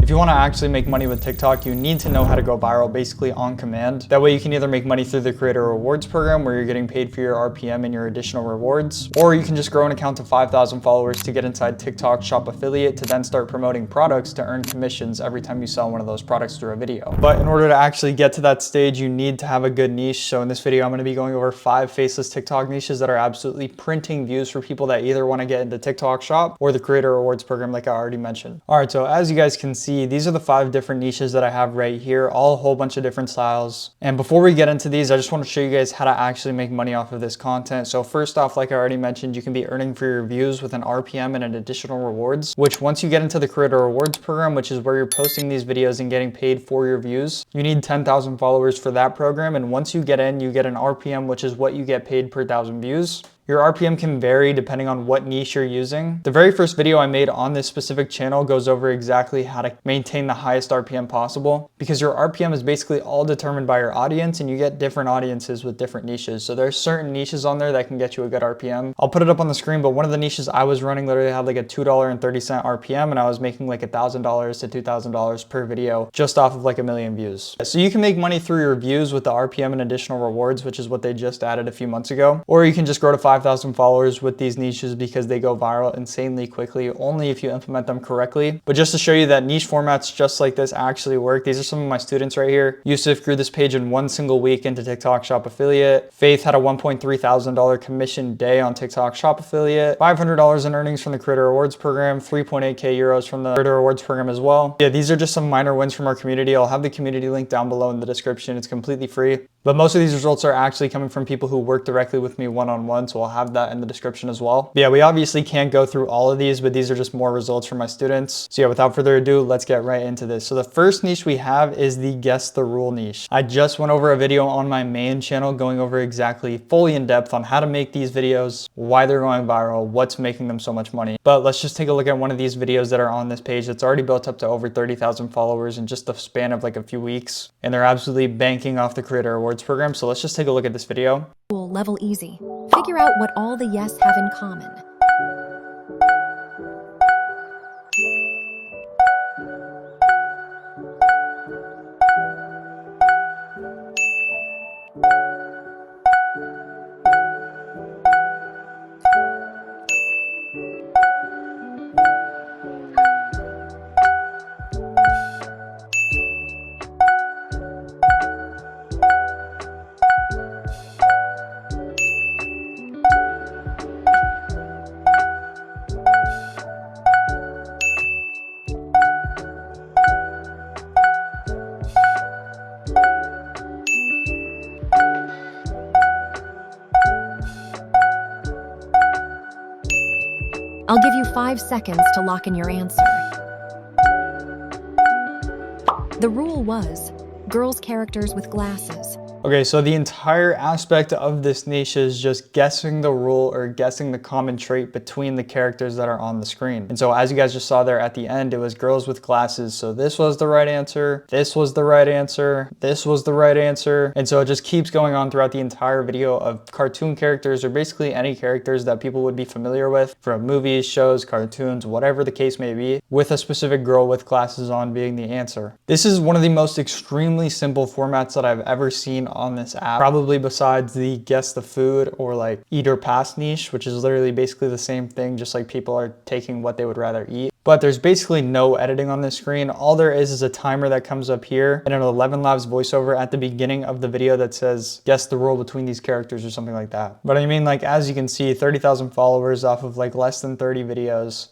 If you want to actually make money with TikTok, you need to know how to go viral basically on command. That way you can either make money through the creator rewards program where you're getting paid for your RPM and your additional rewards, or you can just grow an account to 5,000 followers to get inside TikTok Shop Affiliate to then start promoting products to earn commissions every time you sell one of those products through a video. But in order to actually get to that stage, you need to have a good niche. So in this video, I'm going to be going over 5 faceless TikTok niches that are absolutely printing views for people that either want to get into TikTok Shop or the creator rewards program like I already mentioned. All right, so as you guys can see, these are the 5 different niches that I have right here, all a whole bunch of different styles. And before we get into these, I just want to show you guys how to actually make money off of this content. So first off, like I already mentioned, you can be earning for your views with an RPM and an additional rewards, which once you get into the creator rewards program, which is where you're posting these videos and getting paid for your views, you need 10,000 followers for that program. And once you get in, you get an RPM, which is what you get paid per 1,000 views. Your RPM can vary depending on what niche you're using. The very first video I made on this specific channel goes over exactly how to maintain the highest RPM possible, because your RPM is basically all determined by your audience and you get different audiences with different niches. So there's certain niches on there that can get you a good RPM. I'll put it up on the screen, but one of the niches I was running literally had like a $2.30 RPM and I was making like $1,000 to $2,000 per video just off of like 1 million views. So you can make money through your views with the RPM and additional rewards, which is what they just added a few months ago, or you can just grow to 5,000 followers with these niches because they go viral insanely quickly only if you implement them correctly. But just to show you that niche formats just like this actually work, these are some of my students right here. Yusuf grew this page in 1 single week into TikTok Shop Affiliate. Faith had a $1.3 thousand commission day on TikTok Shop Affiliate. $500 in earnings from the Creator Rewards program, 3.8k euros from the Creator Rewards program as well. Yeah, these are just some minor wins from our community. I'll have the community link down below in the description. It's completely free. But most of these results are actually coming from people who work directly with me one-on-one, so I'll have that in the description as well. But yeah, we obviously can't go through all of these, but these are just more results from my students. So yeah, without further ado, let's get right into this. So the first niche we have is the Guess the Rule niche. I just went over a video on my main channel going over exactly fully in depth on how to make these videos, why they're going viral, what's making them so much money. But let's just take a look at one of these videos that are on this page that's already built up to over 30,000 followers in just the span of like a few weeks. And they're absolutely banking off the Creator Rewards program. So let's just take a look at this video. Level easy. Figure out what all the yes have in common. I'll give you 5 seconds to lock in your answer. The rule was girls' characters with glasses. Okay, so the entire aspect of this niche is just guessing the rule or guessing the common trait between the characters that are on the screen. And so as you guys just saw there at the end, it was girls with glasses. So this was the right answer, this was the right answer, this was the right answer. And so it just keeps going on throughout the entire video of cartoon characters or basically any characters that people would be familiar with from movies, shows, cartoons, whatever the case may be, with a specific girl with glasses on being the answer. This is one of the most extremely simple formats that I've ever seen on this app, probably besides the guess the food or like eat or pass niche, which is literally basically the same thing, just like people are taking what they would rather eat. But there's basically no editing on this screen. All there is a timer that comes up here and an 11 Labs voiceover at the beginning of the video that says guess the rule between these characters or something like that. But I mean, like, as you can see, 30,000 followers off of like less than 30 videos.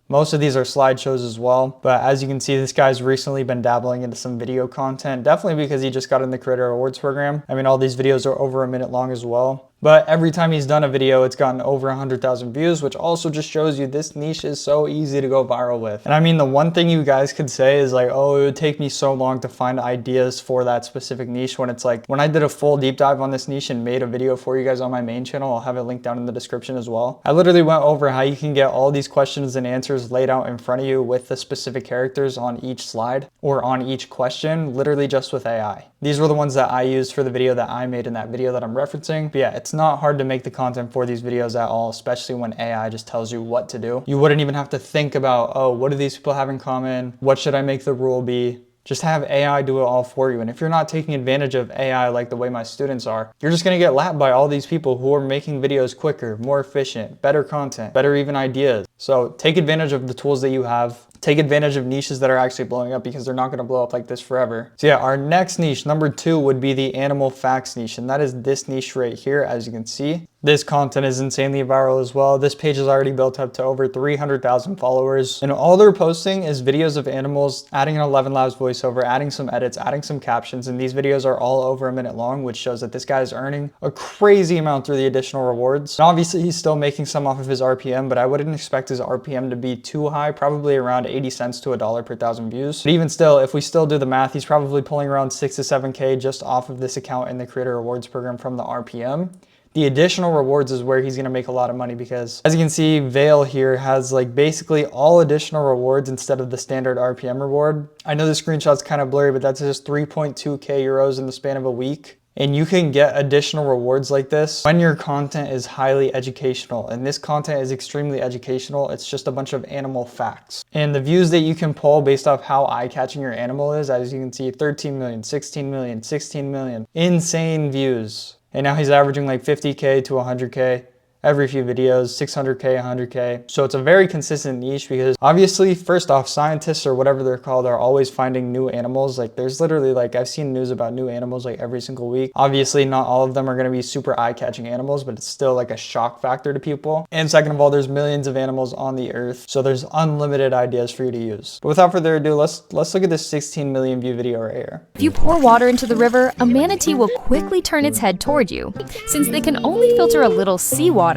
Most of these are slideshows as well, but as you can see, this guy's recently been dabbling into some video content, definitely because he just got in the Creator Rewards program. I mean, all these videos are over a minute long as well. But every time he's done a video, it's gotten over 100,000 views, which also just shows you this niche is so easy to go viral with. And I mean, the one thing you guys could say is like, oh, it would take me so long to find ideas for that specific niche, when it's like, when I did a full deep dive on this niche and made a video for you guys on my main channel, I'll have it linked down in the description as well. I literally went over how you can get all these questions and answers laid out in front of you with the specific characters on each slide or on each question, literally just with AI. These were the ones that I used for the video that I made in that video that I'm referencing. But yeah, it's not hard to make the content for these videos at all, especially when AI just tells you what to do. You wouldn't even have to think about, oh, what do these people have in common? What should I make the rule be? Just have AI do it all for you. And if you're not taking advantage of AI like the way my students are, you're just gonna get lapped by all these people who are making videos quicker, more efficient, better content, better even ideas. So take advantage of the tools that you have. Take advantage of niches that are actually blowing up, because they're not gonna blow up like this forever. So yeah, our next niche, number 2, would be the animal facts niche. And that is this niche right here, as you can see. This content is insanely viral as well. This page is already built up to over 300,000 followers. And all they're posting is videos of animals, adding an 11 Labs voiceover, adding some edits, adding some captions. And these videos are all over a minute long, which shows that this guy is earning a crazy amount through the additional rewards. And obviously he's still making some off of his RPM, but I wouldn't expect his RPM to be too high, probably around 80 cents to $1 per 1,000 views. But even still, if we still do the math, he's probably pulling around 6 to 7K just off of this account in the creator rewards program from the RPM. The additional rewards is where he's gonna make a lot of money, because as you can see, Vale here has like basically all additional rewards instead of the standard RPM reward. I know the screenshot's kind of blurry, but that's just 3.2K euros in the span of a week. And you can get additional rewards like this when your content is highly educational. And this content is extremely educational. It's just a bunch of animal facts. And the views that you can pull based off how eye-catching your animal is, as you can see, 13 million, 16 million, 16 million. Insane views. And now he's averaging like 50K to 100K every few videos, 600K, 100K. So it's a very consistent niche, because obviously, first off, scientists or whatever they're called are always finding new animals. Like there's literally like, I've seen news about new animals like every single week. Obviously not all of them are gonna be super eye-catching animals, but it's still like a shock factor to people. And second of all, there's millions of animals on the earth. So there's unlimited ideas for you to use. But without further ado, let's look at this 16 million view video right here. If you pour water into the river, a manatee will quickly turn its head toward you. Since they can only filter a little seawater,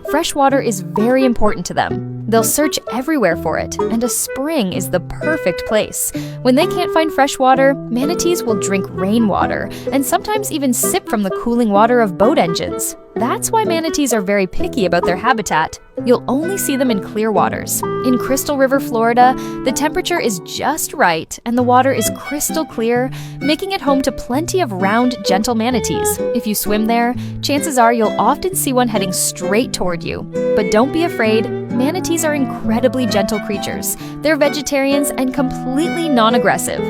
fresh water is very important to them. They'll search everywhere for it, and a spring is the perfect place. When they can't find fresh water, manatees will drink rainwater, and sometimes even sip from the cooling water of boat engines. That's why manatees are very picky about their habitat. You'll only see them in clear waters. In Crystal River, Florida, the temperature is just right and the water is crystal clear, making it home to plenty of round, gentle manatees. If you swim there, chances are you'll often see one heading straight toward you. But don't be afraid, manatees are incredibly gentle creatures. They're vegetarians and completely non-aggressive.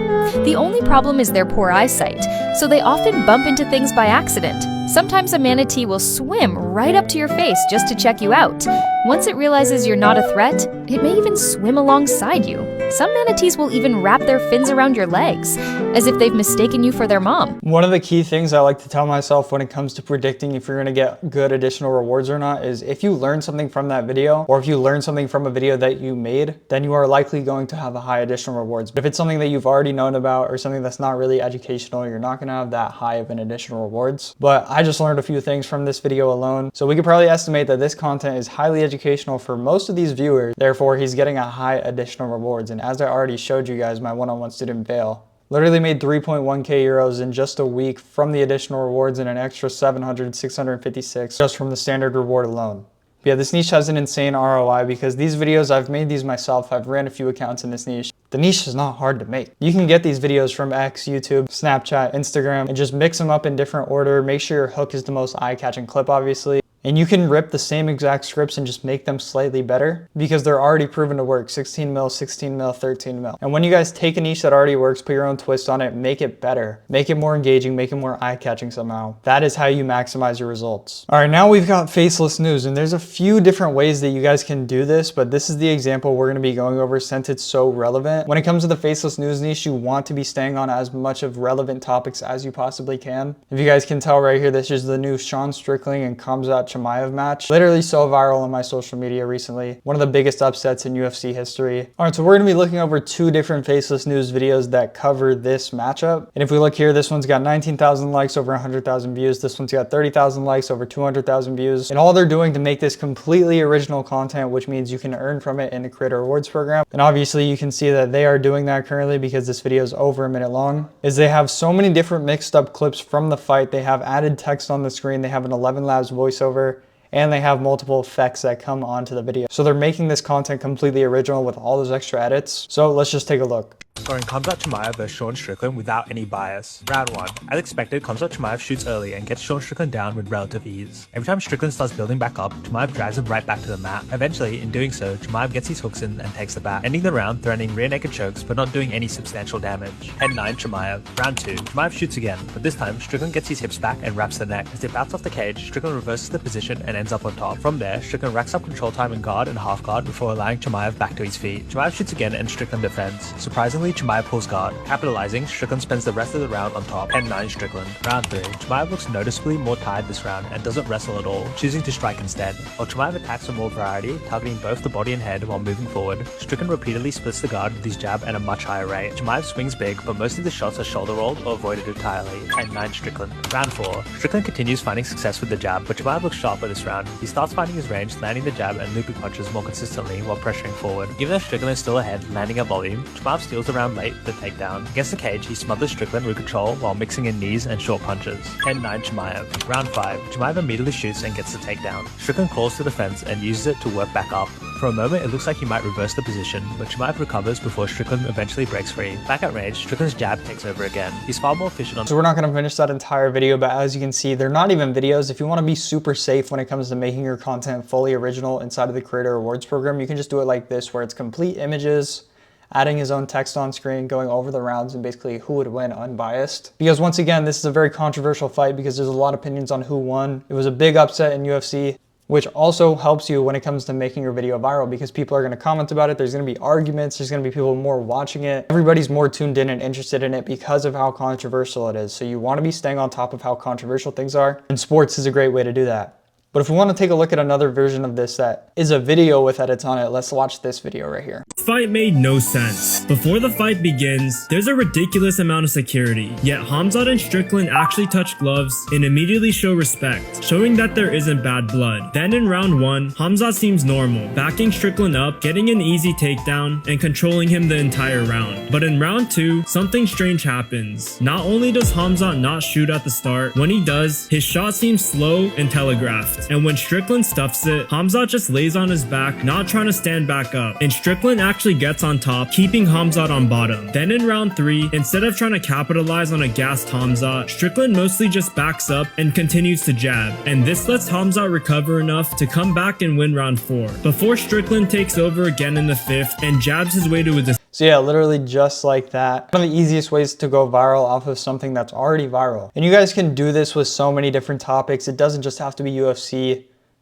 The only problem is their poor eyesight, so they often bump into things by accident. Sometimes a manatee will swim right up to your face just to check you out. Once it realizes you're not a threat, it may even swim alongside you. Some manatees will even wrap their fins around your legs, as if they've mistaken you for their mom. One of the key things I like to tell myself when it comes to predicting if you're gonna get good additional rewards or not is, if you learn something from that video, or if you learn something from a video that you made, then you are likely going to have a high additional rewards. But if it's something that you've already known about, or something that's not really educational, you're not gonna have that high of an additional rewards. But I just learned a few things from this video alone. So we could probably estimate that this content is highly educational for most of these viewers. Therefore, he's getting a high additional rewards. And as I already showed you guys, my one-on-one student Vale literally made 3.1K euros in just a week from the additional rewards, and an extra 656 just from the standard reward alone. But yeah, this niche has an insane ROI, because these videos, I've made these myself. I've ran a few accounts in this niche. The niche is not hard to make. You can get these videos from X, YouTube, Snapchat, Instagram, and just mix them up in different order. Make sure your hook is the most eye-catching clip, obviously. And you can rip the same exact scripts and just make them slightly better, because they're already proven to work. 16 mil, 16 mil, 13 mil. And when you guys take a niche that already works, put your own twist on it, make it better. Make it more engaging, make it more eye-catching somehow. That is how you maximize your results. All right, now we've got faceless news, and there's a few different ways that you guys can do this, but this is the example we're gonna be going over since it's so relevant. When it comes to the faceless news niche, you want to be staying on as much of relevant topics as you possibly can. If you guys can tell right here, this is the new Sean Strickling and Khamzat Chimaev match. Literally so viral on my social media recently. One of the biggest upsets in UFC history. All right, so we're gonna be looking over two different faceless news videos that cover this matchup. And if we look here, this one's got 19,000 likes, over 100,000 views. This one's got 30,000 likes, over 200,000 views. And all they're doing to make this completely original content, which means you can earn from it in the creator rewards program. And obviously you can see that they are doing that currently, because this video is over a minute long, is they have so many different mixed up clips from the fight. They have added text on the screen. They have an 11 Labs voiceover, and they have multiple effects that come onto the video. So they're making this content completely original with all those extra edits. So let's just take a look. Scoring Khamzat Chimaev versus Sean Strickland without any bias. Round 1. As expected, Khamzat Chimaev shoots early and gets Sean Strickland down with relative ease. Every time Strickland starts building back up, Chimaev drives him right back to the mat. Eventually, in doing so, Chimaev gets his hooks in and takes the back, ending the round threatening rear naked chokes but not doing any substantial damage. 10-9 Chimaev. Round 2. Chimaev shoots again, but this time Strickland gets his hips back and wraps the neck. As they bounce off the cage, Strickland reverses the position and ends up on top. From there, Strickland racks up control time in guard and half guard before allowing Chimaev back to his feet. Chimaev shoots again and Strickland defends. Surprisingly, Chimaev pulls guard. Capitalizing, Strickland spends the rest of the round on top. 10-9 Strickland. Round 3. Chimaev looks noticeably more tired this round and doesn't wrestle at all, choosing to strike instead. While Chimaev attacks for more variety, targeting both the body and head while moving forward, Strickland repeatedly splits the guard with his jab at a much higher rate. Chimaev swings big, but most of the shots are shoulder rolled or avoided entirely. 10-9 Strickland. Round 4. Strickland continues finding success with the jab, but Chimaev looks sharper this round. He starts finding his range, landing the jab and looping punches more consistently while pressuring forward. Given that Strickland is still ahead, landing at volume, Chimaev steals the round late with the takedown. Against the cage, he smothers Strickland with control while mixing in knees and short punches. 10-9 Chimaev. Round 5. Chimaev immediately shoots and gets the takedown. Strickland calls to defense and uses it to work back up. For a moment, it looks like he might reverse the position, but Chimaev recovers before Strickland eventually breaks free. Back at range, Strickland's jab takes over again. He's far more efficient on— So we're not going to finish that entire video, but as you can see, they're not even videos. If you want to be super safe when it comes to making your content fully original inside of the Creator Rewards program, you can just do it like this, where it's complete images, adding his own text on screen, going over the rounds, and basically who would win unbiased. Because once again, this is a very controversial fight because there's a lot of opinions on who won. It was a big upset in UFC, which also helps you when it comes to making your video viral because people are going to comment about it. There's going to be arguments. There's going to be people more watching it. Everybody's more tuned in and interested in it because of how controversial it is. So you want to be staying on top of how controversial things are, and sports is a great way to do that. But if we want to take a look at another version of this that is a video with edits on it, let's watch this video right here. This fight made no sense. Before the fight begins, there's a ridiculous amount of security, yet Khamzat and Strickland actually touch gloves and immediately show respect, showing that there isn't bad blood. Then in round 1, Khamzat seems normal, backing Strickland up, getting an easy takedown, and controlling him the entire round. But in round 2, something strange happens. Not only does Khamzat not shoot at the start, when he does, his shot seems slow and telegraphed. And when Strickland stuffs it, Khamzat just lays on his back, not trying to stand back up. And Strickland actually gets on top, keeping Khamzat on bottom. Then in round 3, instead of trying to capitalize on a gassed Khamzat, Strickland mostly just backs up and continues to jab. And this lets Khamzat recover enough to come back and win round 4. Before Strickland takes over again in the 5th and jabs his way to a So yeah, literally just like that. One of the easiest ways to go viral off of something that's already viral. And you guys can do this with so many different topics. It doesn't just have to be UFC.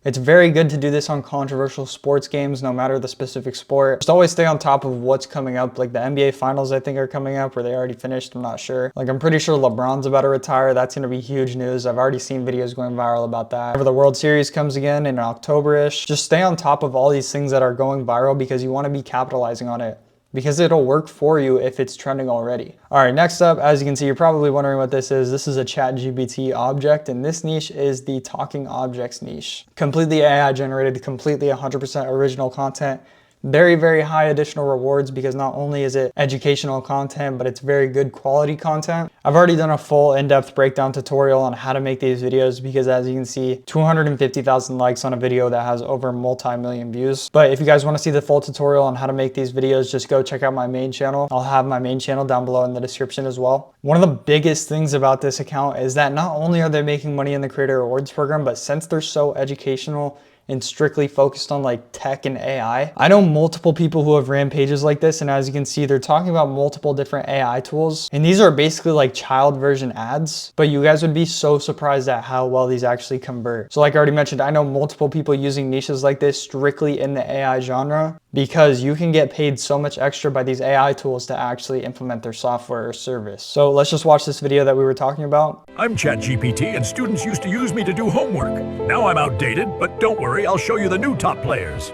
It's very good to do this on controversial sports games, no matter the specific sport. Just always stay on top of what's coming up. Like the NBA finals, I think, are coming up, or they already finished, I'm not sure. Like I'm pretty sure LeBron's about to retire. That's gonna be huge news. I've already seen videos going viral about that. Whenever the World Series comes again in October-ish, just stay on top of all these things that are going viral because you wanna be capitalizing on it, because it'll work for you if it's trending already. All right, next up, as you can see, you're probably wondering what this is. This is a ChatGPT object, and this niche is the talking objects niche. Completely AI generated, completely 100% original content. Very, very high additional rewards because not only is it educational content, but it's very good quality content. I've already done a full in-depth breakdown tutorial on how to make these videos because as you can see, 250,000 likes on a video that has over multi-million views. But if you guys want to see the full tutorial on how to make these videos, just go check out my main channel. I'll have my main channel down below in the description as well. One of the biggest things about this account is that not only are they making money in the Creator Rewards program, but since they're so educational and strictly focused on like tech and AI. I know multiple people who have ran pages like this, and as you can see, they're talking about multiple different AI tools. And these are basically like child version ads, but you guys would be so surprised at how well these actually convert. So like I already mentioned, I know multiple people using niches like this strictly in the AI genre because you can get paid so much extra by these AI tools to actually implement their software or service. So let's just watch this video that we were talking about. I'm ChatGPT and students used to use me to do homework. Now I'm outdated, but don't worry, I'll show you the new top players.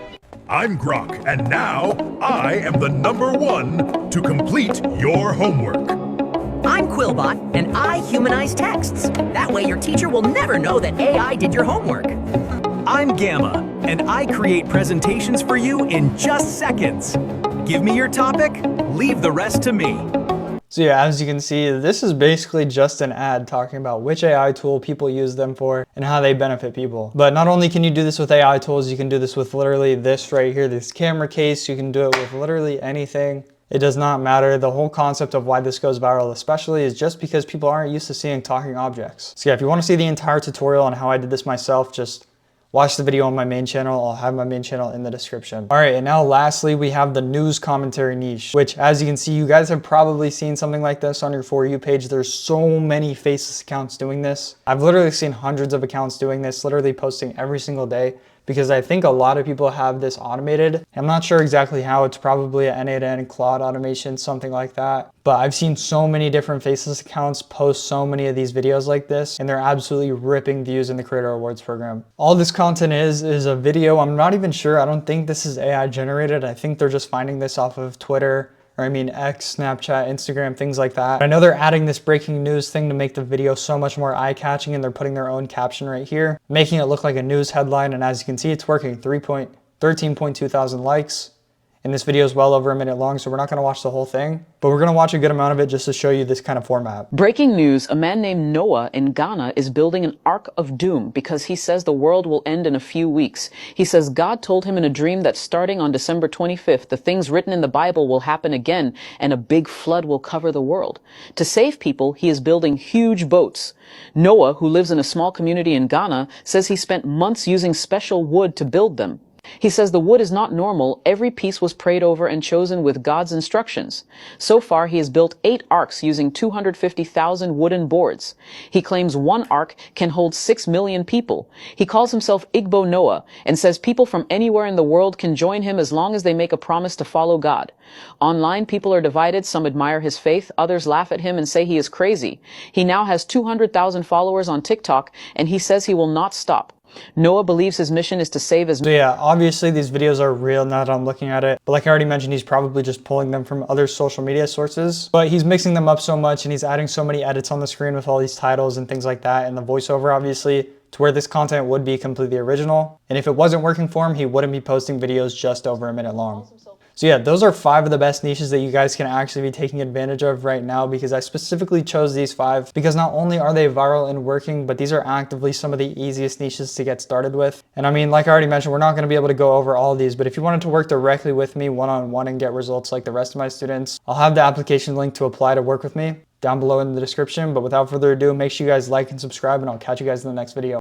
I'm Grok, and now I am the #1 to complete your homework. I'm Quillbot, and I humanize texts. That way your teacher will never know that AI did your homework. I'm Gamma, and I create presentations for you in just seconds. Give me your topic, leave the rest to me. So yeah, as you can see, this is basically just an ad talking about which AI tool people use them for and how they benefit people. But not only can you do this with AI tools, you can do this with literally this right here, this camera case. You can do it with literally anything. It does not matter. The whole concept of why this goes viral especially is just because people aren't used to seeing talking objects. So yeah, if you want to see the entire tutorial on how I did this myself, just watch the video on my main channel. I'll have my main channel in the description. All right, and now lastly, we have the news commentary niche, which as you can see, you guys have probably seen something like this on your For You page. There's so many Faceless accounts doing this. I've literally seen hundreds of accounts doing this, literally posting every single day, because I think a lot of people have this automated. I'm not sure exactly how. It's probably an N8N Claude automation, something like that. But I've seen so many different Faceless accounts post so many of these videos like this, and they're absolutely ripping views in the Creator Rewards program. All this content is a video. I'm not even sure. I don't think this is AI generated. I think they're just finding this off of Twitter, or I mean X, Snapchat, Instagram, things like that. I know they're adding this breaking news thing to make the video so much more eye-catching, and they're putting their own caption right here, making it look like a news headline. And as you can see, it's working. 13.2 thousand likes. And this video is well over a minute long, so we're not gonna watch the whole thing, but we're gonna watch a good amount of it just to show you this kind of format. Breaking news, a man named Noah in Ghana is building an Ark of Doom because he says the world will end in a few weeks. He says God told him in a dream that starting on December 25th, the things written in the Bible will happen again and a big flood will cover the world. To save people, he is building huge boats. Noah, who lives in a small community in Ghana, says he spent months using special wood to build them. He says the wood is not normal. Every piece was prayed over and chosen with God's instructions. So far, he has built 8 arks using 250,000 wooden boards. He claims one ark can hold 6 million people. He calls himself Igbo Noah and says people from anywhere in the world can join him as long as they make a promise to follow God. Online, people are divided. Some admire his faith. Others laugh at him and say he is crazy. He now has 200,000 followers on TikTok, and he says he will not stop. Noah believes his mission is to save as... So yeah, obviously these videos are real now that I'm looking at it. But like I already mentioned, he's probably just pulling them from other social media sources. But he's mixing them up so much and he's adding so many edits on the screen with all these titles and things like that. And the voiceover, obviously, to where this content would be completely original. And if it wasn't working for him, he wouldn't be posting videos just over a minute long. So yeah, those are 5 of the best niches that you guys can actually be taking advantage of right now, because I specifically chose these 5 because not only are they viral and working, but these are actively some of the easiest niches to get started with. And I mean, like I already mentioned, we're not going to be able to go over all of these, but if you wanted to work directly with me one-on-one and get results like the rest of my students, I'll have the application link to apply to work with me down below in the description. But without further ado, make sure you guys like and subscribe, and I'll catch you guys in the next video.